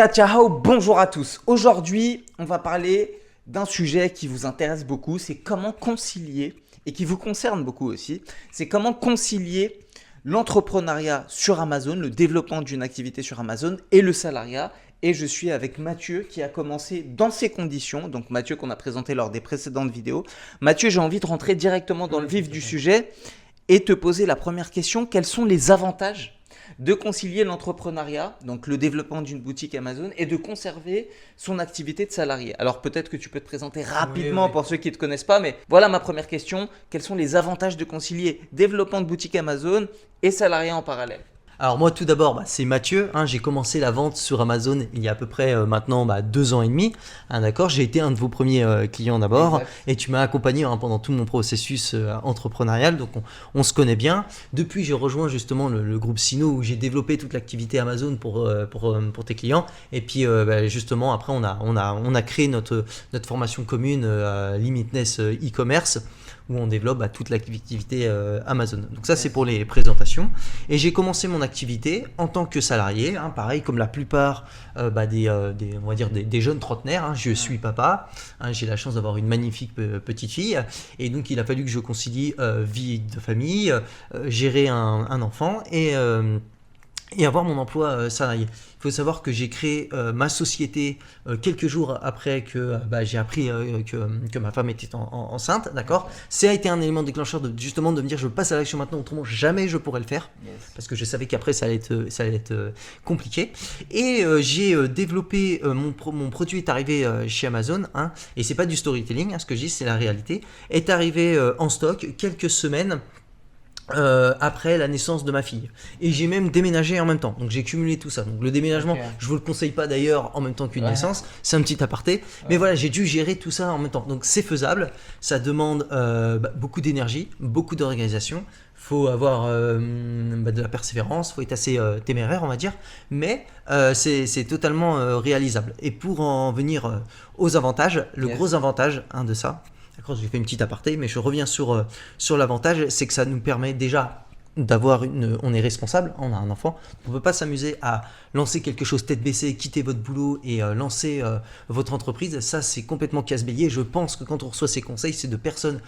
Ciao, bonjour à tous. Aujourd'hui, on va parler d'un sujet qui vous intéresse beaucoup, c'est comment concilier, et qui vous concerne beaucoup aussi, c'est comment concilier l'entrepreneuriat sur Amazon, le développement d'une activité sur Amazon et le salariat. Et je suis avec Mathieu qui a commencé dans ces conditions, donc Mathieu qu'on a présenté lors des précédentes vidéos. Mathieu, j'ai envie de rentrer directement dans le vif du sujet et te poser la première question. Quels sont les avantages de concilier l'entrepreneuriat, donc le développement d'une boutique Amazon, et de conserver son activité de salarié? Alors peut-être que tu peux te présenter rapidement pour ceux qui ne te connaissent pas, mais voilà ma première question. Quels sont les avantages de concilier développement de boutique Amazon et salariat en parallèle? Alors moi tout d'abord, c'est Mathieu, j'ai commencé la vente sur Amazon il y a à peu près maintenant 2 ans et demi, d'accord. J'ai été un de vos premiers clients d'abord, Exact. et tu m'as accompagné pendant tout mon processus entrepreneurial, donc on se connaît bien. Depuis j'ai rejoint justement le groupe Sino où j'ai développé toute l'activité Amazon pour tes clients, et puis justement après on a créé notre formation commune Limitless e-commerce, où on développe toute l'activité Amazon. Donc ça c'est pour les présentations. Et j'ai commencé mon activité en tant que salarié, pareil comme la plupart on va dire des jeunes trentenaires. Je suis papa, j'ai la chance d'avoir une magnifique petite fille, et donc il a fallu que je concilie vie de famille, gérer un enfant et avoir mon emploi salarié. Il faut savoir que j'ai créé ma société quelques jours après que j'ai appris que ma femme était enceinte, d'accord. Ça a été un élément déclencheur justement de me dire je passe à l'action maintenant, autrement jamais je pourrais le faire, parce que je savais qu'après ça allait être compliqué. Et j'ai développé, mon produit est arrivé chez Amazon, et c'est pas du storytelling, ce que je dis c'est la réalité, est arrivé en stock quelques semaines après la naissance de ma fille, et j'ai même déménagé en même temps, donc j'ai cumulé tout ça. Donc le déménagement, je vous le conseille pas d'ailleurs en même temps qu'une naissance, c'est un petit aparté, mais voilà, j'ai dû gérer tout ça en même temps, donc c'est faisable. Ça demande beaucoup d'énergie, beaucoup d'organisation, faut avoir de la persévérance, faut être assez téméraire on va dire, mais c'est totalement réalisable. Et pour en venir aux avantages, le gros avantage de ça, d'accord, j'ai fait une petite aparté, mais je reviens sur l'avantage, c'est que ça nous permet déjà d'avoir on est responsable, on a un enfant, on ne peut pas s'amuser à lancer quelque chose tête baissée, quitter votre boulot et lancer votre entreprise. Ça c'est complètement casse-bélier. Je pense que quand on reçoit ces conseils, c'est de personnes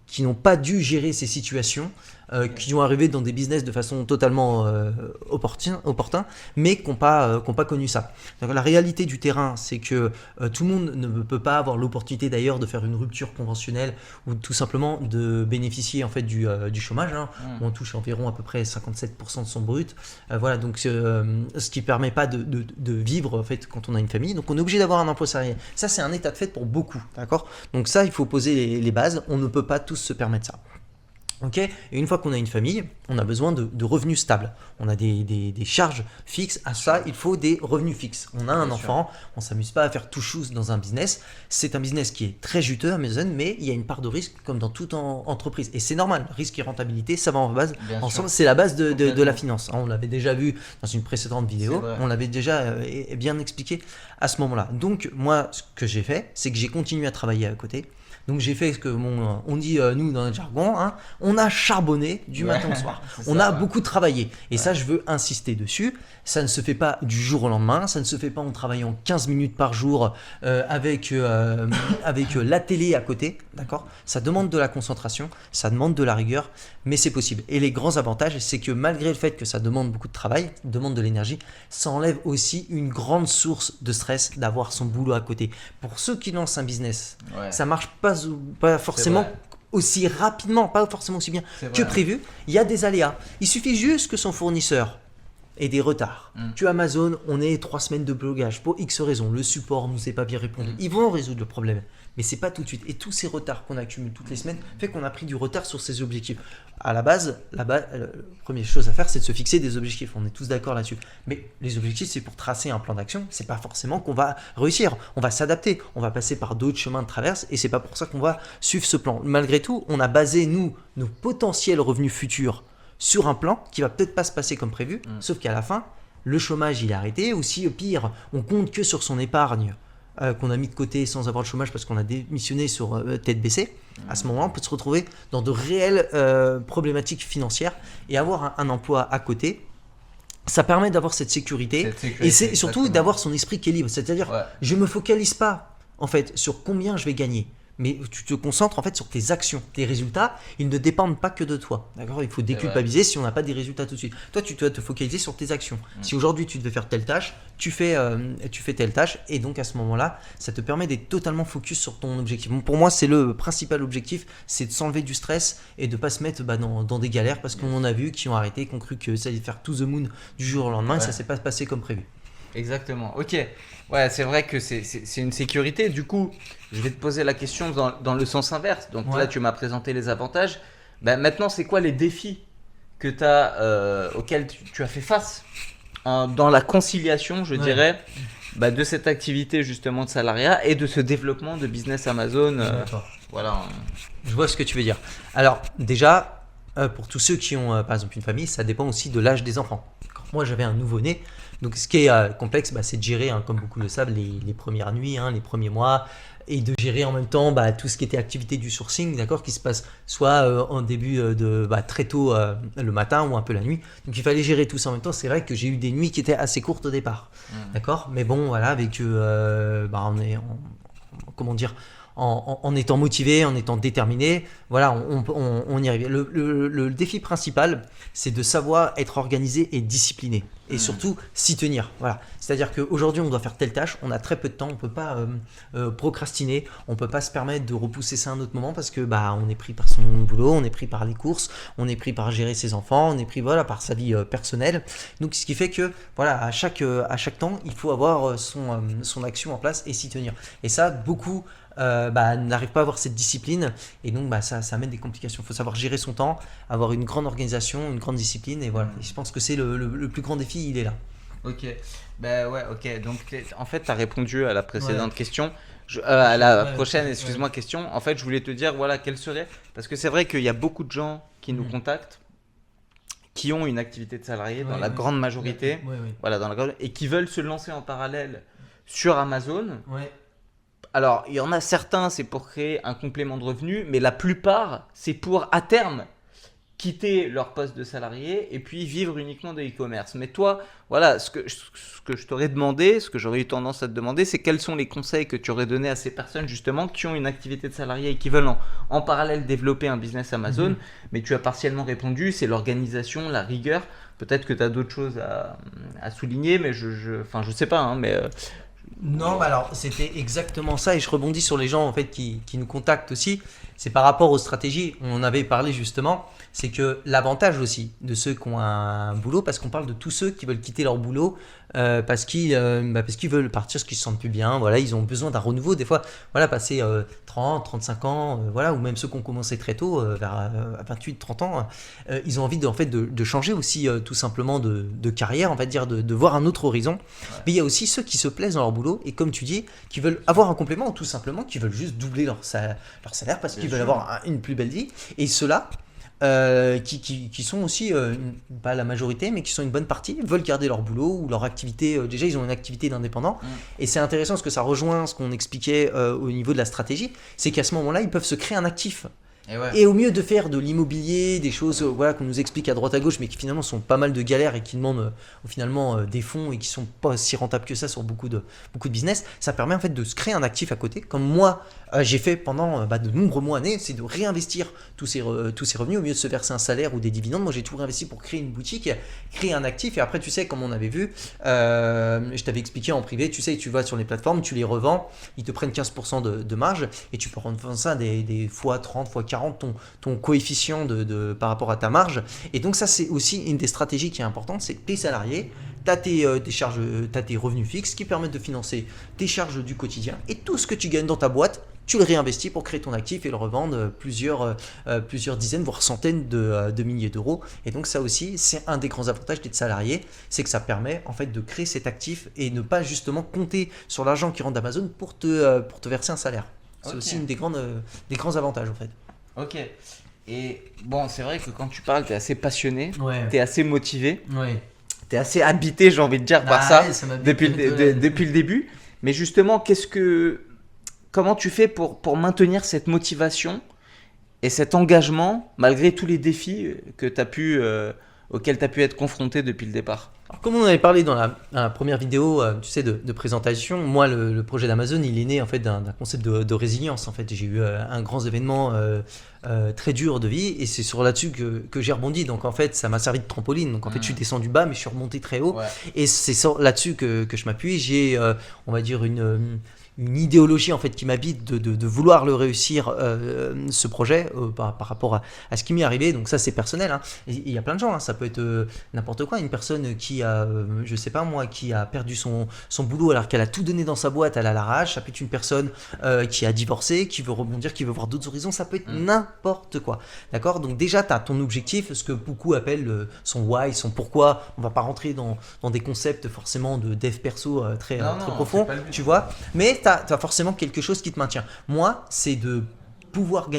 qui n'ont pas dû gérer ces situations, qui ont arrivé dans des business de façon totalement opportun, mais qui n'ont pas connu ça. Donc, la réalité du terrain, c'est que tout le monde ne peut pas avoir l'opportunité d'ailleurs de faire une rupture conventionnelle, ou tout simplement de bénéficier en fait du chômage, où on touche environ à peu près 57% de son brut. Voilà, donc ce qui ne permet pas de vivre en fait quand on a une famille. Donc on est obligé d'avoir un emploi salarié. Ça c'est un état de fait pour beaucoup, d'accord. Donc ça il faut poser les bases. On ne peut pas tous se permettre ça. Ok, et une fois qu'on a une famille, on a besoin de revenus stables. On a des charges fixes. À ça, il faut des revenus fixes. On a un enfant, on ne s'amuse pas à faire tout chose dans un business. C'est un business qui est très juteux, Amazon, mais il y a une part de risque comme dans toute entreprise. Et c'est normal, risque et rentabilité, ça va en base. Ensemble, c'est la base de la finance. On l'avait déjà vu dans une précédente vidéo. On l'avait déjà bien expliqué à ce moment-là. Donc, moi, ce que j'ai fait, c'est que j'ai continué à travailler à côté. Donc j'ai fait ce que on dit nous dans notre jargon, on a charbonné du matin au soir, on a beaucoup travaillé, et ça je veux insister dessus. Ça ne se fait pas du jour au lendemain, ça ne se fait pas en travaillant 15 minutes par jour avec la télé à côté, d'accord. Ça demande de la concentration, ça demande de la rigueur, mais c'est possible. Et les grands avantages, c'est que malgré le fait que ça demande beaucoup de travail, demande de l'énergie, ça enlève aussi une grande source de stress d'avoir son boulot à côté. Pour ceux qui lancent un business, ça marche pas forcément aussi rapidement, pas forcément aussi bien que prévu. Il y a des aléas. Il suffit juste que son fournisseur ait des retards. Tu Amazon, on est 3 semaines de blocage pour X raisons. Le support nous est pas bien répondu. Ils vont résoudre le problème, mais c'est pas tout de suite. Et tous ces retards qu'on accumule toutes les semaines fait qu'on a pris du retard sur ces objectifs. À la base, la première chose à faire, c'est de se fixer des objectifs. On est tous d'accord là-dessus. Mais les objectifs, c'est pour tracer un plan d'action. C'est pas forcément qu'on va réussir. On va s'adapter. On va passer par d'autres chemins de traverse, et c'est pas pour ça qu'on va suivre ce plan. Malgré tout, on a basé nos potentiels revenus futurs sur un plan qui va peut-être pas se passer comme prévu, sauf qu'à la fin, le chômage il est arrêté, ou si au pire, on compte que sur son épargne qu'on a mis de côté sans avoir le chômage parce qu'on a démissionné sur tête baissée. À ce moment-là, on peut se retrouver dans de réelles problématiques financières, et avoir un emploi à côté, ça permet d'avoir cette sécurité, Cette sécurité, et c'est surtout exactement. d'avoir son esprit qui est libre. C'est-à-dire, Ouais. je me focalise pas en fait sur combien je vais gagner, mais tu te concentres en fait sur tes actions, tes résultats. Ils ne dépendent pas que de toi. D'accord ? Il faut déculpabiliser si on n'a pas des résultats tout de suite. Toi, tu dois te focaliser sur tes actions. Si aujourd'hui tu devais faire telle tâche, tu fais telle tâche, et donc à ce moment-là, ça te permet d'être totalement focus sur ton objectif. Bon, pour moi, c'est le principal objectif, c'est de s'enlever du stress et de pas se mettre dans des galères, parce qu'on en a vu qui ont arrêté, qui ont cru que ça allait faire to the moon du jour au lendemain, et ça s'est pas passé comme prévu. Exactement. Ok. Ouais, c'est vrai que c'est une sécurité. Du coup, je vais te poser la question dans le sens inverse. Donc Ouais. là, tu m'as présenté les avantages. Ben, maintenant, c'est quoi les défis que auxquels tu as fait face dans la conciliation, je dirais, de cette activité justement de salariat et de ce développement de business Amazon. D'accord. Voilà. Je vois ce que tu veux dire. Alors, déjà, pour tous ceux qui ont par exemple une famille, ça dépend aussi de l'âge des enfants. Quand moi j'avais un nouveau-né, donc ce qui est complexe, c'est de gérer, comme beaucoup le savent, les premières nuits, les premiers mois, et de gérer en même temps tout ce qui était activité du sourcing, d'accord, qui se passe soit en début très tôt le matin ou un peu la nuit. Donc il fallait gérer tout ça en même temps. C'est vrai que j'ai eu des nuits qui étaient assez courtes au départ, d'accord, mais bon, voilà, avec comment dire, en étant motivé, en étant déterminé, voilà, on y arrive. Le défi principal, c'est de savoir être organisé et discipliné, et surtout s'y tenir. Voilà. C'est-à-dire qu'aujourd'hui, on doit faire telle tâche, on a très peu de temps, on ne peut pas procrastiner, on ne peut pas se permettre de repousser ça à un autre moment, parce que on est pris par son boulot, on est pris par les courses, on est pris par gérer ses enfants, on est pris par sa vie personnelle. Donc ce qui fait que voilà, à chaque temps, il faut avoir son action en place et s'y tenir. Et ça, beaucoup n'arrive pas à avoir cette discipline, et donc ça amène des complications. Il faut savoir gérer son temps, avoir une grande organisation, une grande discipline, et voilà. Et je pense que c'est le plus grand défi, il est là. Ok. Ok. Donc en fait, tu as répondu à la précédente question. À la prochaine, excuse-moi, question. En fait, je voulais te dire, voilà, quelle serait. Parce que c'est vrai qu'il y a beaucoup de gens qui nous contactent, qui ont une activité de salarié dans la grande majorité, voilà, et qui veulent se lancer en parallèle sur Amazon. Alors, il y en a certains, c'est pour créer un complément de revenu, mais la plupart, c'est pour, à terme, quitter leur poste de salarié et puis vivre uniquement de e-commerce. Mais toi, voilà, ce que je t'aurais demandé, ce que j'aurais eu tendance à te demander, c'est quels sont les conseils que tu aurais donnés à ces personnes, justement, qui ont une activité de salarié et qui veulent en parallèle développer un business Amazon. Mais tu as partiellement répondu, c'est l'organisation, la rigueur. Peut-être que tu as d'autres choses à souligner, mais je sais pas, mais... Non, alors c'était exactement ça, et je rebondis sur les gens en fait qui nous contactent aussi. C'est par rapport aux stratégies, on en avait parlé justement. C'est que l'avantage aussi de ceux qui ont un boulot, parce qu'on parle de tous ceux qui veulent quitter leur boulot parce qu'ils veulent partir, parce qu'ils se sentent plus bien, voilà, ils ont besoin d'un renouveau. Des fois, voilà, passer 30, 35 ans, voilà, ou même ceux qui ont commencé très tôt, vers 28, 30 ans, ils ont envie de changer aussi tout simplement de carrière, on va dire, de voir un autre horizon. Mais il y a aussi ceux qui se plaisent dans leur boulot, et comme tu dis, qui veulent avoir un complément, ou tout simplement qui veulent juste doubler leur salaire parce qu'ils veulent avoir une plus belle vie. Et ceux-là, qui sont aussi, pas la majorité, mais qui sont une bonne partie, veulent garder leur boulot ou leur activité. Déjà, ils ont une activité d'indépendant. Et c'est intéressant parce que ça rejoint ce qu'on expliquait au niveau de la stratégie, c'est qu'à ce moment-là, ils peuvent se créer un actif. Et au mieux de faire de l'immobilier, des choses voilà, qu'on nous explique à droite à gauche, mais qui finalement sont pas mal de galères et qui demandent finalement des fonds et qui sont pas si rentables que ça sur beaucoup de business, ça permet en fait de se créer un actif à côté. Comme moi, j'ai fait pendant de nombreux mois, années, c'est de réinvestir tous ces revenus au mieux de se verser un salaire ou des dividendes. Moi, j'ai tout réinvesti pour créer une boutique, créer un actif. Et après, tu sais, comme on avait vu, je t'avais expliqué en privé, tu sais, tu vas sur les plateformes, tu les revends, ils te prennent 15% de marge et tu peux rendre ça des fois 30, fois 40 ton coefficient par rapport à ta marge. Et donc ça, c'est aussi une des stratégies qui est importante, c'est que tes salariés, tu as tes charges, t'as tes revenus fixes qui permettent de financer tes charges du quotidien, et tout ce que tu gagnes dans ta boîte, tu le réinvestis pour créer ton actif et le revendre plusieurs dizaines, voire centaines de milliers d'euros. Et donc ça aussi, c'est un des grands avantages d'être salarié, c'est que ça permet en fait de créer cet actif et ne pas justement compter sur l'argent qui rentre d'Amazon pour te verser un salaire. C'est aussi une des grands avantages en fait. Ok. Et bon, c'est vrai que quand tu parles, tu es assez passionné, Ouais. tu es assez motivé, Ouais. tu es assez habité, j'ai envie de dire, par ça, depuis le début. Mais justement, comment tu fais pour maintenir cette motivation et cet engagement malgré tous les défis que tu as pu auxquels tu as pu être confronté depuis le départ? Alors, comme on avait parlé dans la première vidéo, tu sais, de présentation, moi, le projet d'Amazon, il est né en fait d'un concept de résilience. En fait, j'ai eu un grand événement très dur de vie et c'est sur là-dessus que j'ai rebondi. Donc, en fait, ça m'a servi de trampoline. Donc, en fait, je suis descendu bas, mais je suis remonté très haut. Ouais. Et c'est là-dessus que je m'appuie. J'ai, on va dire, une idéologie en fait qui m'habite de vouloir le réussir ce projet par rapport à ce qui m'est arrivé. Donc ça c'est personnel, hein. Et il y a plein de gens, hein. Ça peut être n'importe quoi, une personne qui a je sais pas moi, qui a perdu son boulot alors qu'elle a tout donné dans sa boîte, elle a la rage. Ça peut être une personne qui a divorcé, qui veut rebondir, qui veut voir d'autres horizons. Ça peut être n'importe quoi, d'accord. Donc déjà tu as ton objectif, ce que beaucoup appellent son why, son pourquoi. On va pas rentrer dans des concepts forcément de dev perso très profond, tu vois, mais tu as forcément quelque chose qui te maintient. Moi, c'est de pouvoir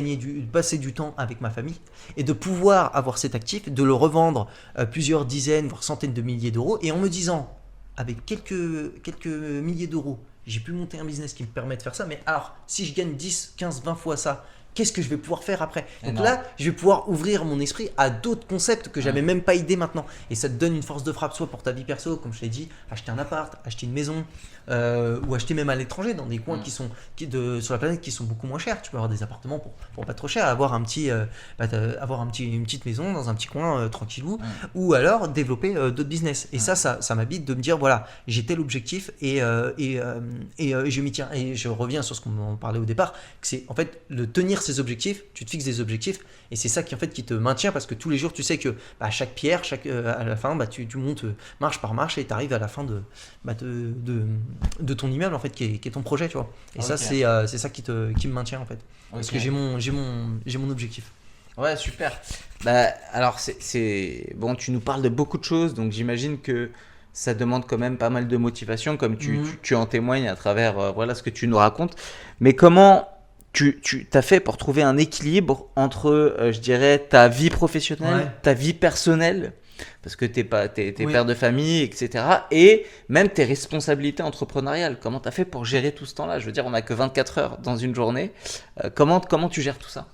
passer du temps avec ma famille et de pouvoir avoir cet actif, de le revendre plusieurs dizaines, voire centaines de milliers d'euros, et en me disant, avec quelques milliers d'euros, j'ai pu monter un business qui me permet de faire ça, mais alors, si je gagne 10, 15, 20 fois ça, qu'est-ce que je vais pouvoir faire après? Donc là, je vais pouvoir ouvrir mon esprit à d'autres concepts que j'avais même pas idée maintenant. Et ça te donne une force de frappe, soit pour ta vie perso, comme je l'ai dit, acheter un appart, acheter une maison, ou acheter même à l'étranger, dans des coins sur la planète qui sont beaucoup moins chers. Tu peux avoir des appartements pour pas trop cher, avoir une petite maison dans un petit coin tranquillou, ou alors développer d'autres business. Et ça m'habite de me dire, voilà, j'ai tel objectif et je m'y tiens. Et je reviens sur ce qu'on en parlait au départ, que c'est en fait le tenir ses objectifs, tu te fixes des objectifs et c'est ça qui en fait qui te maintient, parce que tous les jours tu sais que chaque pierre, à la fin tu montes marche par marche et tu arrives à la fin de ton immeuble en fait qui est ton projet, tu vois. Et ça c'est ça qui me maintient en fait, parce que j'ai mon objectif. Ouais, super. Alors c'est bon, tu nous parles de beaucoup de choses, donc j'imagine que ça demande quand même pas mal de motivation, comme tu en témoignes à travers voilà ce que tu nous racontes. Mais comment tu t'as fait pour trouver un équilibre entre, je dirais, ta vie professionnelle, ta vie personnelle, parce que t'es père de famille, etc., et même tes responsabilités entrepreneuriales. Comment t'as fait pour gérer tout ce temps-là? Je veux dire, on n'a que 24 heures dans une journée. Comment tu gères tout ça?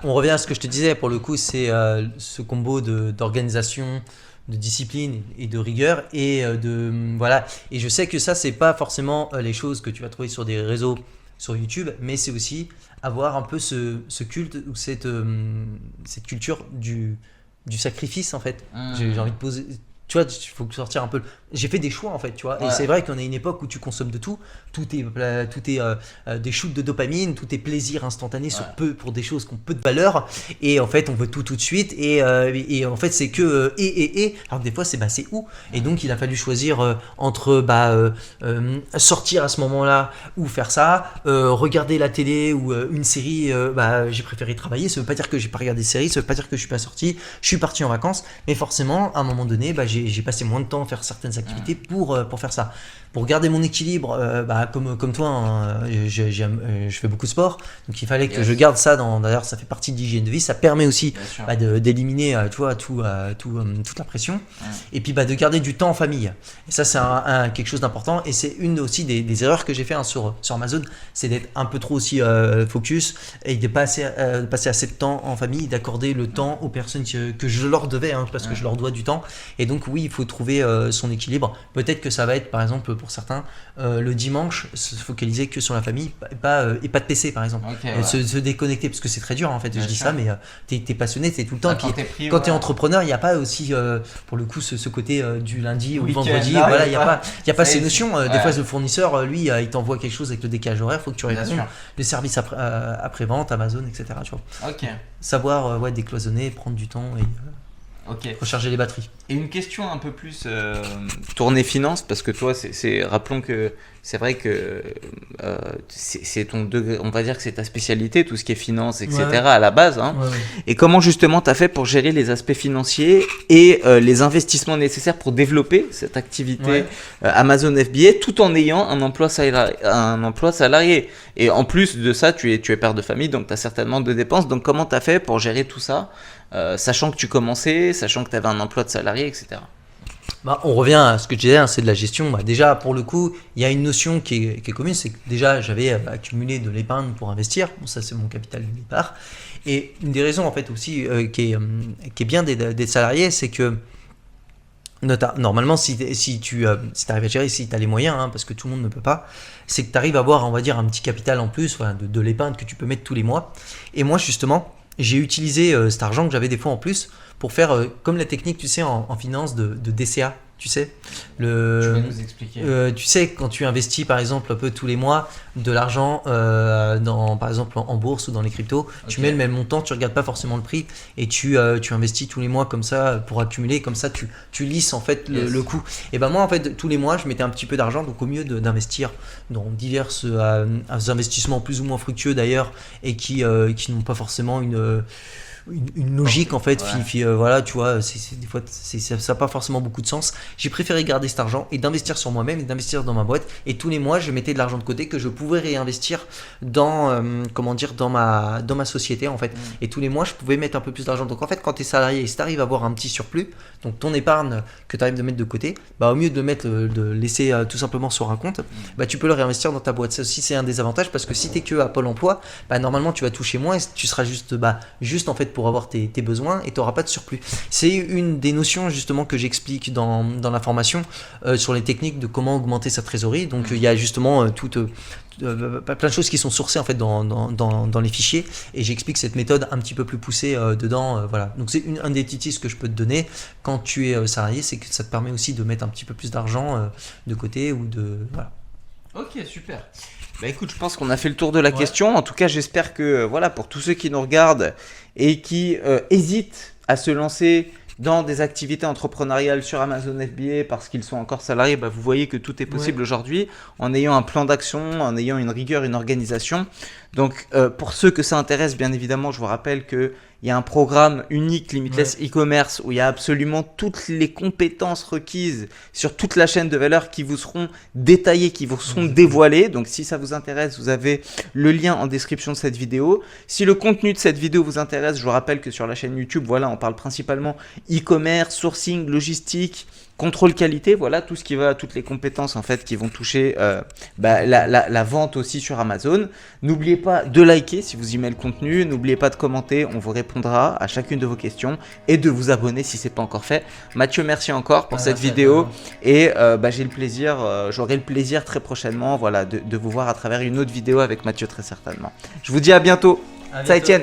On revient à ce que je te disais, pour le coup, c'est ce combo d'organisation, de discipline et de rigueur, et voilà. Et je sais que ça, c'est pas forcément les choses que tu vas trouver sur des réseaux, sur YouTube, mais c'est aussi avoir un peu ce culte ou cette culture du sacrifice en fait. J'ai envie de poser, tu vois, il faut sortir un peu. J'ai fait des choix en fait, tu vois. Et c'est vrai qu'on a une époque où tu consommes de tout est des shoots de dopamine, tout est plaisir instantané pour des choses qui ont peu de valeur. Et en fait, on veut tout de suite. Et en fait, c'est que alors des fois, c'est où. Et donc, il a fallu choisir entre sortir à ce moment-là ou faire ça, regarder la télé ou une série. J'ai préféré travailler. Ça veut pas dire que j'ai pas regardé de série, ça veut pas dire que je suis pas sorti. Je suis parti en vacances, mais forcément, à un moment donné, j'ai passé moins de temps à faire certaines activités pour faire ça. Pour garder mon équilibre, comme toi, hein, je fais beaucoup de sport, donc il fallait que je garde ça. D'ailleurs, ça fait partie de l'hygiène de vie. Ça permet aussi d'éliminer, tu vois, toute la pression, et puis de garder du temps en famille. Et ça, c'est quelque chose d'important. Et c'est une aussi des erreurs que j'ai fait sur Amazon, c'est d'être un peu trop aussi focus et de passer assez de temps en famille, d'accorder le temps aux personnes que je leur devais, parce que je leur dois du temps. Et donc oui, il faut trouver son équilibre. Peut-être que ça va être, par exemple, pour certains, le dimanche, se focaliser que sur la famille et pas de PC, par exemple. Se déconnecter, parce que c'est très dur en fait. Je dis ça, mais t'es passionné, t'es tout le temps. Quand t'es entrepreneur, il n'y a pas aussi, pour le coup, ce côté du lundi ou du vendredi. Voilà, il n'y a pas ces notions. Des fois, le fournisseur, lui, il t'envoie quelque chose avec le décalage horaire, il faut que tu répondes. Les services après-vente, Amazon, etc. Tu vois. Savoir décloisonner, prendre du temps et recharger les batteries. Et une question un peu plus tournée finance, parce que toi, rappelons que c'est vrai que c'est ton degré, on va dire que c'est ta spécialité, tout ce qui est finance, etc. à la base. Et comment justement tu as fait pour gérer les aspects financiers et les investissements nécessaires pour développer cette activité Amazon FBA, tout en ayant un emploi salarié. Et en plus de ça, tu es père de famille, donc tu as certainement de dépenses. Donc comment tu as fait pour gérer tout ça, sachant que tu commençais, sachant que tu avais un emploi de salarié, etc. Bah, on revient à ce que je disais, hein, c'est de la gestion. Bah, déjà, pour le coup, il y a une notion qui est commune, c'est que déjà, j'avais accumulé de l'épargne pour investir. Bon, ça, c'est mon capital de départ. Et une des raisons, en fait, aussi, qui est bien des salariés, c'est que normalement, si tu arrives à gérer, si tu as les moyens, hein, parce que tout le monde ne peut pas, c'est que tu arrives à avoir, on va dire, un petit capital en plus, voilà, de l'épargne que tu peux mettre tous les mois. Et moi, justement, j'ai utilisé cet argent que j'avais des fois en plus pour faire comme la technique, tu sais, en finance de DCA. Tu sais, Tu vas nous expliquer. tu sais, quand tu investis par exemple un peu tous les mois de l'argent par exemple en bourse ou dans les cryptos, tu mets le même montant, tu regardes pas forcément le prix et tu investis tous les mois comme ça pour accumuler, comme ça tu lisses en fait le coût. Et ben moi en fait tous les mois je mettais un petit peu d'argent, donc au mieux d'investir dans divers investissements plus ou moins fructueux d'ailleurs et qui n'ont pas forcément une logique en fait, voilà, tu vois, des fois ça n'a pas forcément beaucoup de sens. J'ai préféré garder cet argent et d'investir sur moi-même et d'investir dans ma boîte, et tous les mois je mettais de l'argent de côté que je pouvais réinvestir dans dans ma société en fait. Et tous les mois je pouvais mettre un peu plus d'argent. Donc en fait quand tu es salarié et si tu arrives à avoir un petit surplus, donc ton épargne que tu arrives de mettre de côté, bah au mieux de laisser tout simplement sur un compte, bah tu peux le réinvestir dans ta boîte. Ça aussi c'est un des avantages, parce que si tu es que à Pôle emploi, bah normalement tu vas toucher moins et tu seras juste en fait pour avoir tes besoins et tu n'auras pas de surplus. C'est une des notions justement que j'explique dans la formation sur les techniques de comment augmenter sa trésorerie. Donc il y a justement plein de choses qui sont sourcées en fait dans les fichiers, et j'explique cette méthode un petit peu plus poussée dedans. Voilà. Donc c'est un des petits tips que je peux te donner quand tu es salarié, c'est que ça te permet aussi de mettre un petit peu plus d'argent de côté ou de voilà. Ok, super. Bah écoute, je pense qu'on a fait le tour de la question. En tout cas, j'espère que voilà, pour tous ceux qui nous regardent et qui hésitent à se lancer dans des activités entrepreneuriales sur Amazon FBA parce qu'ils sont encore salariés, bah vous voyez que tout est possible aujourd'hui en ayant un plan d'action, en ayant une rigueur, une organisation. Donc pour ceux que ça intéresse, bien évidemment, je vous rappelle que il y a un programme unique Limitless e-commerce où il y a absolument toutes les compétences requises sur toute la chaîne de valeur qui vous seront détaillées, qui vous seront dévoilées. Donc si ça vous intéresse, vous avez le lien en description de cette vidéo. Si le contenu de cette vidéo vous intéresse, je vous rappelle que sur la chaîne YouTube, voilà, on parle principalement e-commerce, sourcing, logistique, contrôle qualité, voilà tout ce qui va, toutes les compétences en fait qui vont toucher la vente aussi sur Amazon. N'oubliez pas de liker si vous aimez le contenu, n'oubliez pas de commenter, on vous répondra à chacune de vos questions, et de vous abonner si ce n'est pas encore fait. Mathieu, merci encore pour cette vidéo, et j'aurai le plaisir très prochainement voilà, de vous voir à travers une autre vidéo avec Mathieu très certainement. Je vous dis à bientôt. Ça Etienne.